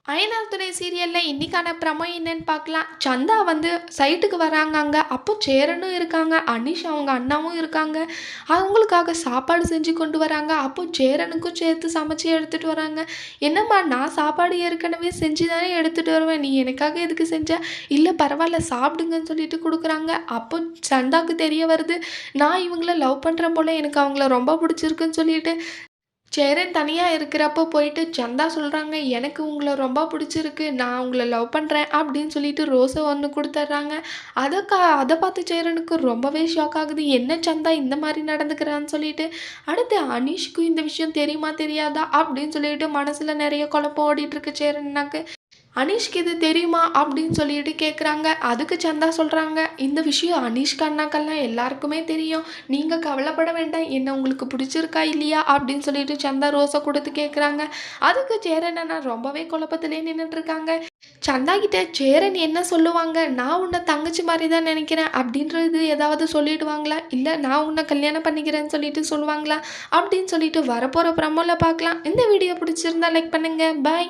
ஐயனார் துணை சீரியல்ல இன்னைக்கான ப்ரமோ என்னன்னு பார்க்கலாம். சந்தா வந்து சைட்டுக்கு வராங்க அங்க. அப்போ சேரனும் இருக்காங்க. அனீஷ் அவங்க அண்ணாவும் இருக்காங்க. அவங்களுக்காக சாப்பாடு செஞ்சு கொண்டு வராங்க. அப்போ சேரனுக்கும் சேர்த்து சமைச்சு எடுத்துட்டு வராங்க. "என்னம்மா நான் சாப்பாடு ஏற்கனவே செஞ்சு தானே எடுத்துட்டு வருவேன். நீ எனக்காக எதுக்கு செஞ்ச?" "இல்ல பரவால்ல சாப்பிடுங்கன்னு" சொல்லிட்டு குடுக்குறாங்க. அப்போ சந்தாவுக்கு தெரிய வருது, நான் இவங்கள லவ் பண்றேன் போல. எனக்கு அவங்கள ரொம்ப பிடிச்சிருக்குன்னு சொல்லிட்டு சேரன் தனியா இருக்கிறப்போ போயிட்டு சந்தா சொல்றாங்க, "எனக்கு உங்கள ரொம்ப புடிச்சிருக்கு. நான் உங்கள லவ் பண்றேன்." அப்படின்னு சொல்லிட்டு ரோஸ ஒண்ணு குடுத்துர்றாங்க. அத பார்த்து சேரனுக்கு ரொம்பவே ஷாக் ஆகுது. என்ன சந்தா இந்த மாரி நடந்துக்கிறான்னு சொல்லிட்டு. அடுத்து அனீஷ்க்கும் இந்த விஷயம் தெரியுமா, தெரியாதா அப்படின்னு சொல்லிட்டு மனசுல நெறைய குழப்பம் ஓடிட்டுருக்கு சேரனுக்கு. "அனீஷ்க்கு இது தெரியுமா?" அப்படின்னு சொல்லிட்டு கேட்குறாங்க. அதுக்கு சந்தா சொல்றாங்க, "இந்த விஷயம் அனீஷ்க்கு அண்ணாக்கெல்லாம் எல்லாருக்குமே தெரியும். நீங்க கவலைப்பட வேண்டாம். என்ன உங்களுக்கு பிடிச்சிருக்கா இல்லையா?" அப்படின்னு சொல்லிட்டு சந்தா ரோஸ குடுத்து கேட்குறாங்க. அதுக்கு சேரன் அண்ணா ரொம்பவே குழப்பத்திலே நின்னுட்டுருக்காங்க. சந்தா கிட்ட சேரன் என்ன சொல்லுவாங்க? "நான் உன்ன தங்கச்சி மாரி தான் நெனைக்கிறேன்." அப்படின்றது ஏதாவது சொல்லிடுவாங்களா? இல்ல "நான் உன்ன கல்யாணம் பண்ணிக்கிறேன்னு" சொல்லிட்டு சொல்லுவாங்களா? அப்படின்னு சொல்லிட்டு வரப்போற ப்ரமோல பார்க்கலாம். இந்த வீடியோ பிடிச்சிருந்தா லைக் பண்ணுங்க. பாய்.